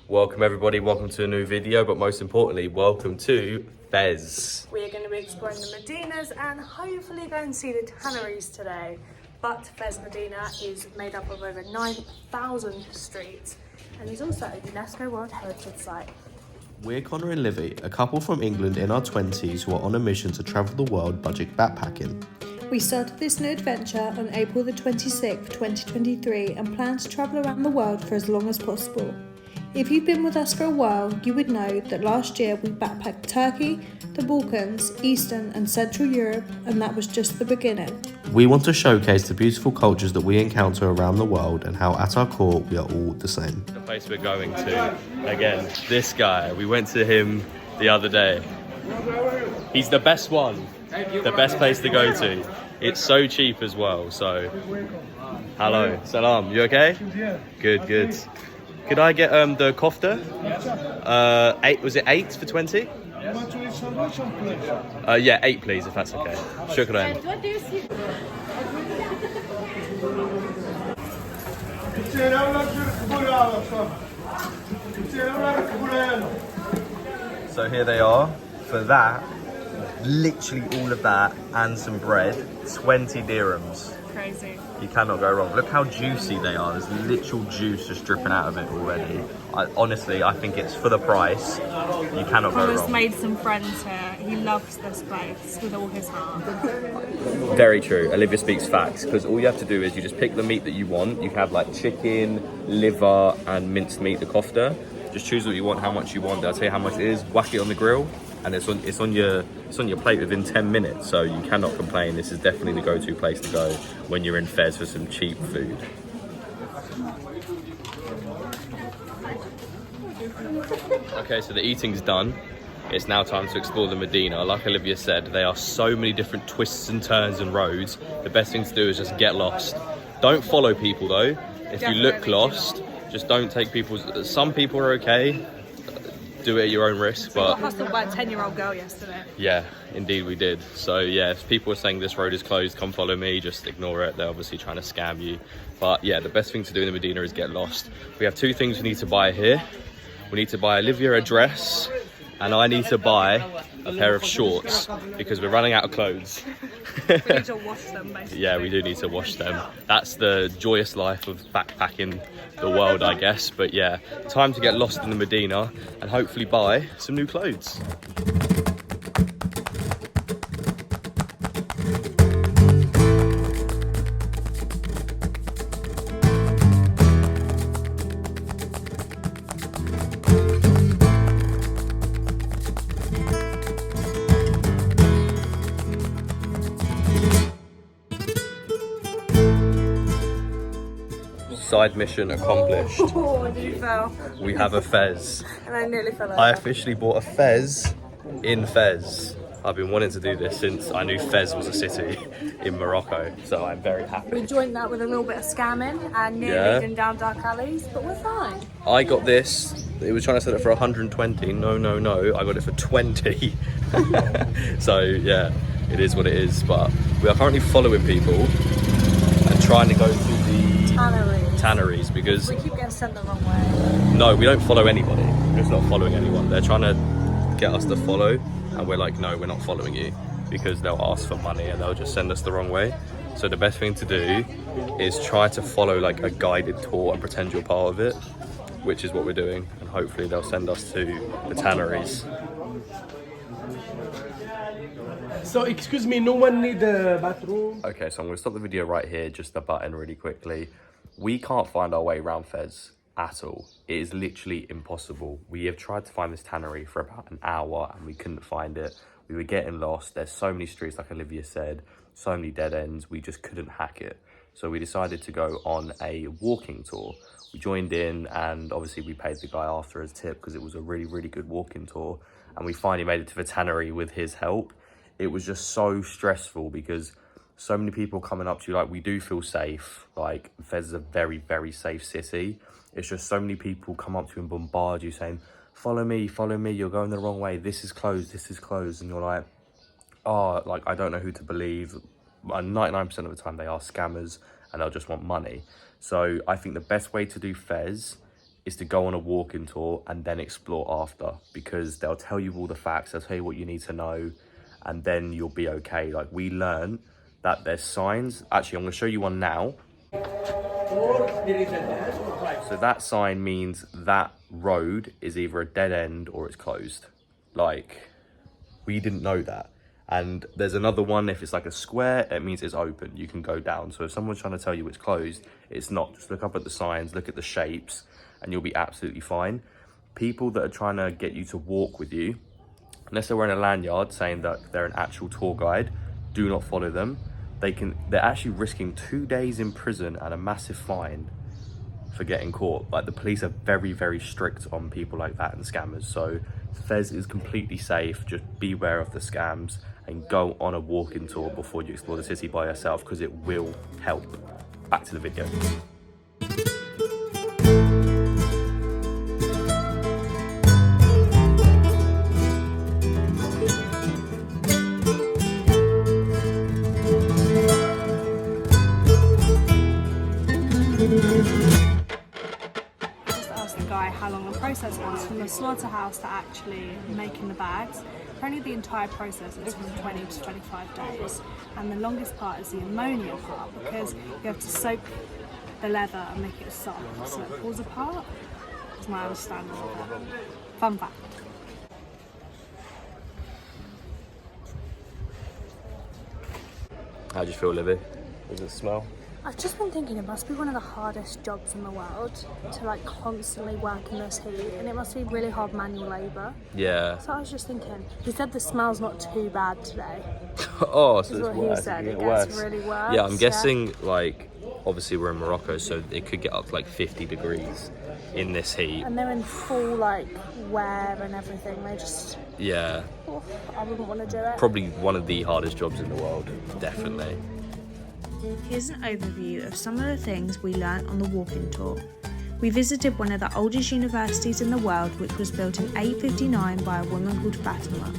Welcome everybody, welcome to a new video, but most importantly, welcome to Fez. We are going to be exploring the Medinas and hopefully go and see the tanneries today. But Fez Medina is made up of over 9,000 streets and is also a UNESCO World Heritage Site. We're Connor and Livvy, a couple from England in our 20s who are on a mission to travel the world budget backpacking. We started this new adventure on April the 26th, 2023 and plan to travel around the world for as long as possible. If you've been with us for a while, you would know that last year we backpacked Turkey, the Balkans, Eastern and Central Europe, and that was just the beginning. We want to showcase the beautiful cultures that we encounter around the world and how at our core we are all the same. The place we're going to, again, this guy, we went to him the other day. He's the best one, the best place to go to. It's so cheap as well, so. Hello, salam, you okay? Good, good. Could I get the kofta? Was it 8 for 20? Yeah, 8 please, if that's okay. Shukran. So here they are. For that, literally all of that and some bread, 20 dirhams. Crazy. You cannot go wrong. Look how juicy they are. There's literal juice just dripping out of it already. Honestly, I think it's for the price. You cannot go Connor's wrong. made some friends here. He loves this place with all his heart. Very true. Olivia speaks facts because all you have to do is you just pick the meat that you want. You have like chicken, liver, and minced meat, the kofta. Just choose what you want, how much you want. They'll tell you how much it is. Whack it on the grill, and it's on your plate within 10 minutes. So you cannot complain. This is definitely the go-to place to go when you're in Fez for some cheap food. Okay, so the eating's done. It's now time to explore the Medina. Like Olivia said, there are so many different twists and turns and roads. The best thing to do is just get lost. Don't follow people though. If you look lost, just don't take people's. Some people are okay. Do it at your own risk, but. I hustled by a 10-year-old girl yesterday. Yeah, indeed we did. So yeah, if people are saying this road is closed, come follow me, just ignore it. They're obviously trying to scam you. But yeah, the best thing to do in the Medina is get lost. We have 2 things we need to buy here. We need to buy Olivia a dress, and I need to buy a pair of shorts because we're running out of clothes. We need to wash them, basically. Yeah, we do need to wash them. That's the joyous life of backpacking the world, I guess. But yeah, time to get lost in the Medina and hopefully buy some new clothes. Side mission accomplished. Oh, you fell. We have a Fez. And I nearly fell over. I officially bought a Fez in Fez. I've been wanting to do this since I knew Fez was a city in Morocco, so I'm very happy. We joined that with a little bit of scamming and near leading down dark alleys, but we're fine. I got this. It was trying to sell it for 120. No. I got it for 20. So yeah, it is what it is. But we are currently following people and trying to go to the tanneries because We keep getting sent the wrong way. no, we don't follow anybody. We're just not following anyone. They're trying to get us to follow, and we're like, no, we're not following you, because they'll ask for money and they'll just send us the wrong way. So the best thing to do is try to follow like a guided tour and pretend you're part of it, which is what we're doing, and hopefully they'll send us to the tanneries. So, excuse me, no one need a bathroom? Okay, so I'm going to stop the video right here, just the button really quickly. We can't find our way around Fez at all. It is literally impossible. We have tried to find this tannery for about an hour and we couldn't find it. We were getting lost. There's so many streets, like Olivia said, so many dead ends. We just couldn't hack it. So we decided to go on a walking tour. We joined in and obviously we paid the guy after as tip because it was a really, really good walking tour. And we finally made it to the tannery with his help. It was just so stressful because so many people coming up to you. Like, we do feel safe. Like, Fez is a very, very safe city. It's just so many people come up to you and bombard you saying, follow me, you're going the wrong way, this is closed. And you're like, oh, like, I don't know who to believe. 99% of the time they are scammers and they'll just want money. So I think the best way to do Fez is to go on a walking tour and then explore after, because they'll tell you all the facts, they'll tell you what you need to know, and then you'll be okay. Like, we learn that there's signs. Actually, I'm going to show you one now. So that sign means that road is either a dead end or it's closed. Like, we didn't know that. And there's another one, if it's like a square, it means it's open, you can go down. So if someone's trying to tell you it's closed, it's not. Just look up at the signs, look at the shapes, and you'll be absolutely fine. People that are trying to get you to walk with you, unless they're wearing a lanyard saying that they're an actual tour guide, do not follow them. They're actually risking 2 days in prison and a massive fine for getting caught. Like, the police are very, very strict on people like that and scammers. So Fez is completely safe. Just beware of the scams and go on a walking tour before you explore the city by yourself, because it will help. Back to the video. How long the process was from the slaughterhouse to actually making the bags. Apparently the entire process is from 20 to 25 days, and the longest part is the ammonia part, because you have to soak the leather and make it soft so it falls apart. That's my understanding of it. Fun fact. How do you feel, Livvy? Does it smell? I've just been thinking it must be one of the hardest jobs in the world to like constantly work in this heat, and it must be really hard manual labour. Yeah. So I was just thinking, he said the smell's not too bad today. Oh, so Is it's what worse. he said. It worse. gets really worse. Yeah, I'm guessing, like, obviously we're in Morocco, so it could get up to like 50 degrees in this heat. And they're in full like wear and everything. They just, Yeah. oh, I wouldn't want to do it. Probably one of the hardest jobs in the world, definitely. Here's an overview of some of the things we learnt on the walking tour. We visited one of the oldest universities in the world, which was built in 859 by a woman called Fatima.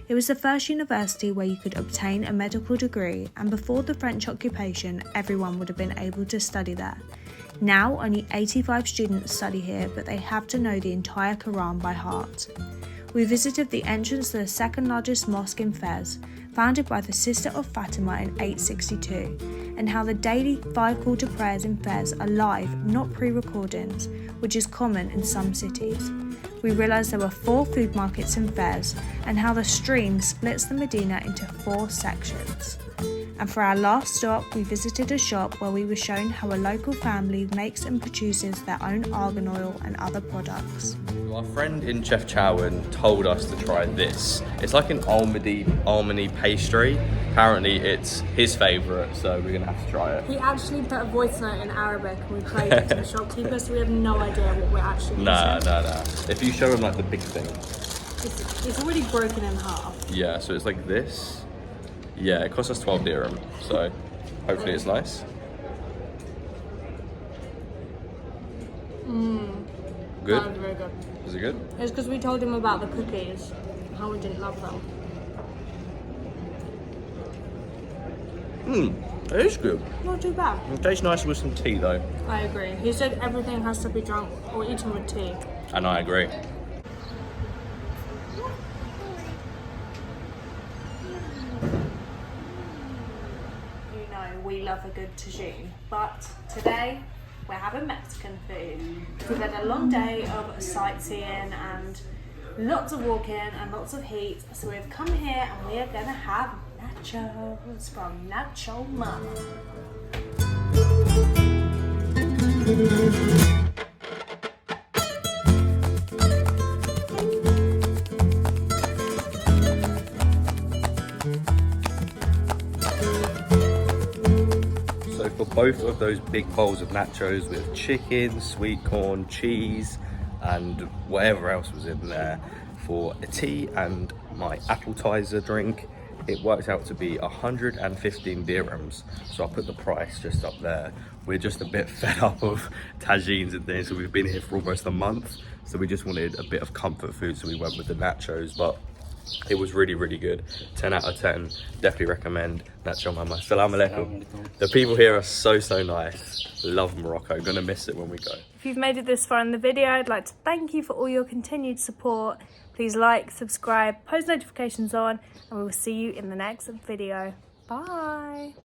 It was the first university where you could obtain a medical degree, and before the French occupation, everyone would have been able to study there. Now, only 85 students study here, but they have to know the entire Quran by heart. We visited the entrance to the second largest mosque in Fez, founded by the sister of Fatima in 862, and how the daily 5 call to prayers in Fez are live, not pre-recordings, which is common in some cities. We realised there were 4 food markets in Fez, and how the stream splits the Medina into 4 sections. And for our last stop, we visited a shop where we were shown how a local family makes and produces their own argan oil and other products. Our friend in Chefchaouen told us to try this. It's like an almondy pastry. Apparently it's his favourite, so we're gonna have to try it. He actually put a voice note in Arabic and we played it to the shopkeeper, so we have no idea what we're actually using. Nah. If you show him like the big thing. It's already broken in half. Yeah, so it's like this. Yeah, it cost us 12 dirham, so hopefully it's nice. Good? That was very good. Is it good? It's because we told him about the cookies, how we didn't love them. It is good. Not too bad. It tastes nice with some tea though. I agree. He said everything has to be drunk or eaten with tea. And I agree. You know, we love a good tagine, but today we're having Mexican food. We've had a long day of sightseeing and lots of walking and lots of heat, so we've come here and we are gonna have nachos from Nacho Mama. So for both of those big bowls of nachos with chicken, sweet corn, cheese, and whatever else was in there, for a tea and my appetizer drink, it worked out to be 115 dirhams. So I'll put the price just up there. We're just a bit fed up of tagines and things, so we've been here for almost a month. So we just wanted a bit of comfort food, so we went with the nachos, but It was really, really good. 10 out of 10. Definitely recommend. Nacho Mama. Salam alaikum. The people here are so nice. Love Morocco. Gonna miss it when we go. If you've made it this far in the video, I'd like to thank you for all your continued support. Please like, subscribe, post notifications on, and we will see you in the next video. Bye.